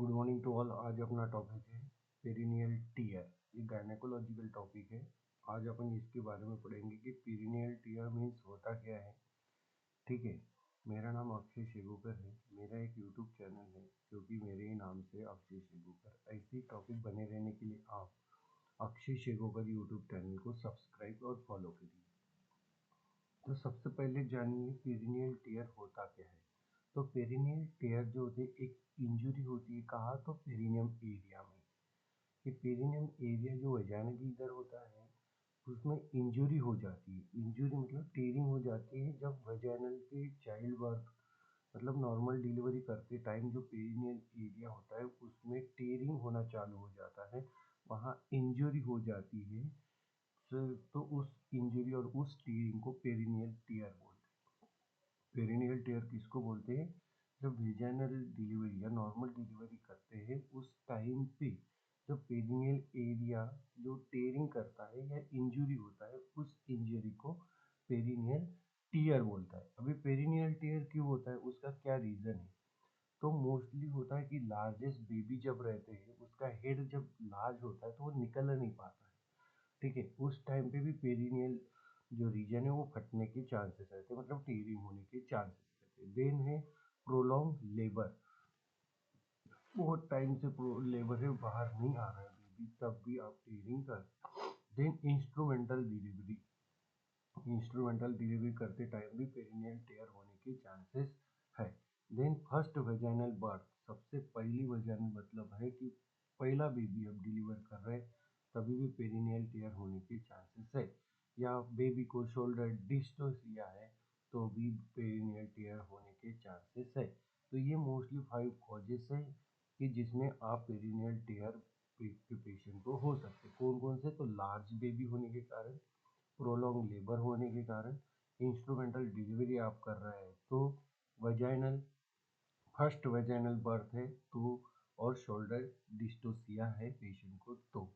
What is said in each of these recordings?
Good morning to all. आज अपना topic है पेरिनियल टीयर। ये गायनेकोलॉजिकल टॉपिक है। आज अपन इसके बारे में पढ़ेंगे कि पेरिनियल टीयर मीन्स होता क्या है। ठीक है, मेरा नाम अक्षय शेगुकर है। मेरा एक यूट्यूब चैनल है जो कि मेरे ही नाम से अक्षय शेगुकर। ऐसे ही टॉपिक बने रहने के लिए आप अक्षय शेगुकर यूट्यूब चैनल को सब्सक्राइब और फॉलो करिए। तो सबसे पहले जानिए पेरिनियल टीयर होता क्या है। तो पेरिनियल टीयर जो होती है एक इंजरी होती है। कहाँ? तो पेरिनियम एरिया में। ये पेरिनियम एरिया जो वजाइना के इधर होता है उसमें इंजरी हो जाती है। इंजरी मतलब टीयरिंग हो जाती है जब वजाइनल के चाइल्ड बर्थ मतलब नॉर्मल डिलीवरी करते टाइम जो पेरिनियल एरिया होता है उसमें टीयरिंग होना चालू हो जाता है, वहाँ इंजरी हो जाती है। तो उस इंजरी और उस टीयरिंग को पेरिनियल टीयर बोलते हैं। पेरिनियल टीयर किसको बोलते हैं? जब वेजाइनल डिलीवरी या नॉर्मल डिलीवरी करते हैं उस टाइम पे जब पेरिनियल एरिया जो टीयरिंग करता है या इंजरी होता है उस इंजरी को पेरिनियल टीयर बोलता है। अभी पेरिनियल टीयर क्यों होता है, उसका क्या रीज़न है? तो मोस्टली होता है कि लार्जेस्ट बेबी जब रहते हैं उसका हेड जब लार्ज होता है तो वो निकल नहीं पाता है। ठीक है, उस टाइम पे भी पेरिनियल जो रीजन है वो फटने के चांसेस रहते हैं, मतलब टीयरिंग होने के चांसेस रहते हैं। देन है प्रोलॉन्ग लेबर। बहुत टाइम से लेबर है, बाहर नहीं आ रहा है बेबी, तब भी आप टीयरिंग कर। Then instrumental delivery. Instrumental delivery करते टाइम भी पेरिनियल टीयर होने के चांसेस है। Then first vaginal birth. सबसे पहली वेजाइनल मतलब है कि पहला बेबी अब डिलीवर कर रहे हैं तभी भी पेरिनियल टीयर होने के चांसेस है। या बेबी को शोल्डर डिस्टोसिया है तो भी पेरिनियल टीयर होने के चांसेस है। तो ये मोस्टली 5 कॉजेस है कि जिसमें आप पेरिनियल टीयर के पेशेंट को हो सकते। कौन कौन से? तो लार्ज बेबी होने के कारण, प्रोलॉन्ग लेबर होने के कारण, इंस्ट्रूमेंटल डिलीवरी आप कर रहे हैं तो, वजाइनल फर्स्ट वजाइनल बर्थ है तो, और शोल्डर डिस्टोसिया है पेशेंट को तो।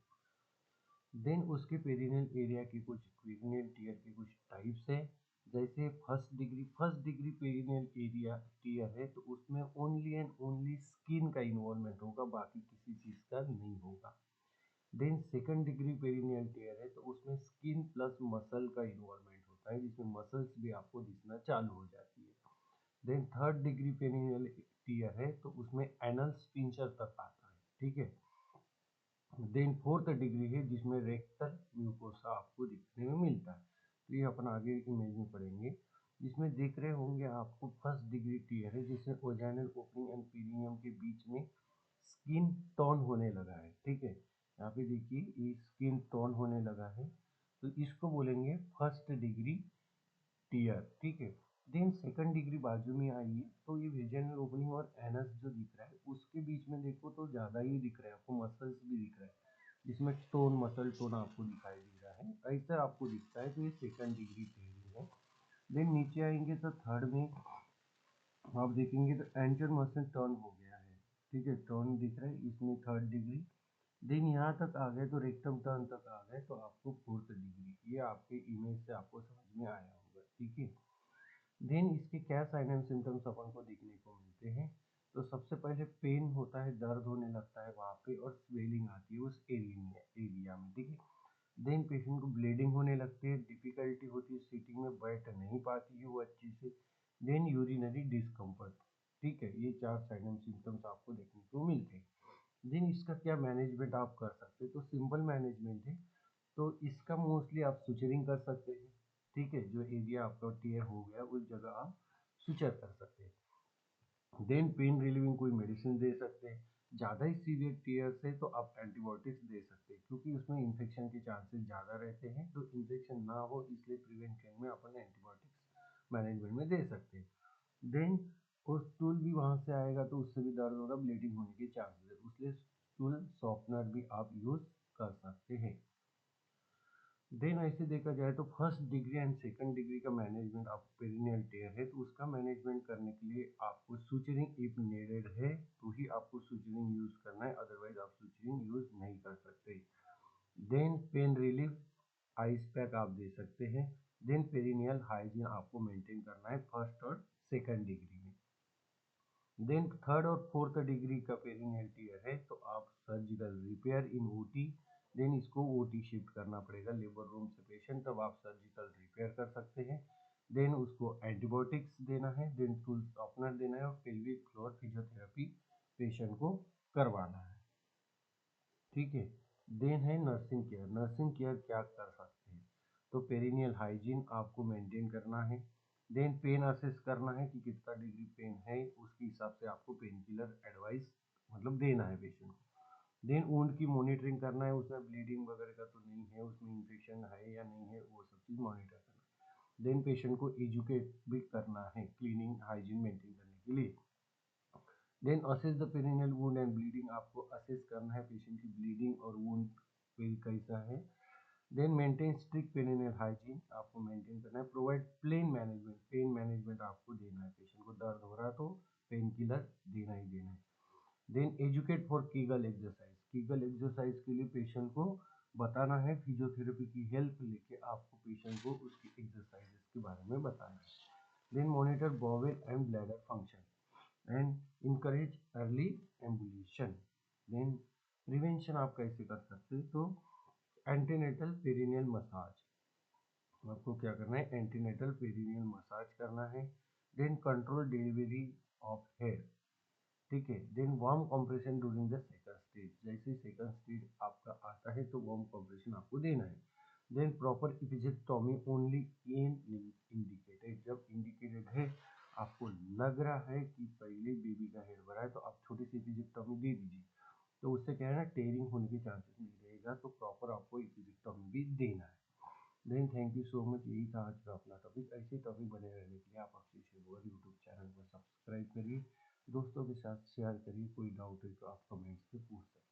देन उसके पेरिनियल एरिया के कुछ पेरिनियल टीयर के कुछ टाइप्स है। जैसे first degree perineal area tear है तो उसमें ओनली एंड ओनली स्किन का इन्वॉल्वमेंट होगा, बाकी किसी चीज़ का नहीं होगा। Then second degree perineal tear है तो उसमें स्किन प्लस मसल का इन्वॉल्वमेंट होता है जिसमें मसल्स भी आपको दिखना चालू हो जाती है। Then third degree perineal tear है तो उसमें एनल स्पिंचर तक आता है। ठीक है। देन फोर्थ डिग्री है जिसमें रेक्टल म्यूकोसा आपको दिखने में मिलता है। तो ये अपन आगे इमेज में पढ़ेंगे। जिसमें देख रहे होंगे आपको फर्स्ट डिग्री टीयर है जिसमें ओजाइनल ओपनिंग एंड पीरियम के बीच में स्किन टोन होने लगा है। ठीक है, यहाँ पे देखिए ये स्किन टोन होने लगा है तो इसको बोलेंगे फर्स्ट डिग्री टीयर। ठीक है। देन सेकंड डिग्री बाजू में आइए तो ये वेजाइनल ओपनिंग और एनस जो दिख रहा है उसके बीच में देखो तो ज़्यादा ही दिख रहा है, आपको मसल्स भी दिख रहा है जिसमें टोन मसल टोन आपको दिखाई दे रहा है, ऐसा आपको दिखता है तो ये सेकंड डिग्री टीयर है। देन नीचे आएंगे तो थर्ड में आप देखेंगे तो एंटर मसल टर्न हो गया है। ठीक है, टर्न दिख रहा है इसमें थर्ड डिग्री। देन यहाँ तक आ गए तो रेक्टम टर्न तक आ गए तो आपको फोर्थ डिग्री। ये आपके इमेज से आपको समझ में आया होगा। ठीक है। देन इसके क्या साइन एंड सिम्टम्स अपन को देखने को मिलते हैं। तो सबसे पहले पेन होता है, दर्द होने लगता है वहाँ पे और स्वेलिंग आती है उस एरिया में। ठीक है। देन पेशेंट को ब्लीडिंग होने लगती है, डिफिकल्टी होती है सीटिंग में, बैठ नहीं पाती है वो अच्छे से। Then urinary discomfort. ठीक है, ये 4 साइन एंड सिम्टम्स आपको देखने को मिलते हैं। देन इसका क्या मैनेजमेंट आप कर सकते हैं, तो सिंपल मैनेजमेंट है। तो इसका मोस्टली आप सुचरिंग कर सकते हैं। ठीक है, जो एरिया आपका टीयर हो गया उस जगह आप सुचर कर सकते हैं। देन पेन रिलीविंग कोई मेडिसिन दे सकते हैं। ज़्यादा ही सीवियर टीयर्स है तो आप एंटीबायोटिक्स दे सकते हैं क्योंकि उसमें इन्फेक्शन के चांसेस ज़्यादा रहते हैं, तो इन्फेक्शन ना हो इसलिए प्रिवेंशन में अपन एंटीबायोटिक्स मैनेजमेंट में दे सकते हैं। देन और स्टूल भी वहाँ से आएगा तो उससे भी दर्द होगा, ब्लीडिंग होने के चांसेस है, उसलिए स्टूल सॉफ्टनर भी आप यूज़ कर सकते हैं। देन ऐसे देखा जाए तो first degree and second degree का मैनेजमेंट आप पेरिनियल टीयर है तो उसका मैनेजमेंट करने के लिए आपको सुचरिंग इफ नीडेड है तो ही आपको सुचरिंग यूज़ करना है, अदरवाइज आप सुचरिंग यूज़ नहीं कर सकते। Then pain relief ice pack आप दे सकते हैं। देन पेरिनियल हाइजीन आपको मेंटेन करना है फर्स्ट और सेकंड डिग्री में। देन थर्ड और फोर्थ डिग्री का पेरिनियल टीयर है तो आप surgical repair in OT, then इसको ओटी शिफ्ट करना पड़ेगा लेबर रूम से पेशेंट, तब आप सर्जिकल रिपेयर कर सकते हैं। देन उसको एंटीबायोटिक्स देना है, देन टूल सॉफ्टनर देना है और पेल्विक फ्लोर फिजियोथेरेपी पेशेंट को करवाना है। ठीक है। देन है नर्सिंग केयर। नर्सिंग केयर क्या कर सकते हैं, तो पेरिनियल हाइजीन आपको मेंटेन करना है। देन पेन असेस करना है कि कितना डिग्री पेन है, उसके हिसाब से आपको पेन किलर एडवाइस मतलब देना है पेशेंट को। देन वुंड की मॉनिटरिंग करना है, उसमें ब्लीडिंग वगैरह का तो नहीं है, उसमें इन्फेक्शन है या नहीं है, वो सब चीज़ मॉनिटर करना है। देन पेशेंट को एजुकेट भी करना है क्लीनिंग हाइजीन मेंटेन करने के लिए। Then assess the perineal wound and bleeding, आपको असेस करना है पेशेंट की ब्लीडिंग और वुंड कैसा है। Then maintain strict perineal hygiene, आपको मेंटेन करना है। Provide pain management, pain management आपको देना है, पेशेंट को दर्द हो रहा है तो पेन किलर देना ही देना है। Then educate for Kegel exercise, Kegel exercise के लिए पेशेंट को बताना है, फिजियोथेरेपी की हेल्प लेके आपको पेशेंट को उसकी एक्सरसाइजेस के बारे में बताना है। Then monitor bowel and bladder function and encourage early ambulation. Then prevention आप कैसे कर सकते हैं, तो एंटीनेटल पेरिनियल मसाज, आपको क्या करना है, एंटीनेटल पेरिनियल मसाज करना है। Then control delivery of hair, ठीक है। Then warm compression during the second stage, जैसे सेकंड स्टेज आपका आता है तो वार्म कंप्रेशन आपको देना है। Then proper episiotomy only in indicated, जब इंडिकेटेड है आपको लग रहा है कि पहले बेबी का हेड भरा है तो आप छोटी सी इपिजेक्टोमी दे दीजिए, तो उससे क्या है ना, टेयरिंग होने के चांसेस नहीं रहेगा, तो प्रॉपर आपको इपिजेक्टोमी भी देना है। Then thank you so much, यही था आज का अपना टॉपिक। ऐसे टॉपिक बने रहने के लिए आप अक्षय शेरवर यूट्यूब चैनल को सब्सक्राइब करिए, दोस्तों के साथ शेयर करिए, कोई डाउट है तो आप कमेंट्स में पूछ सकते हैं।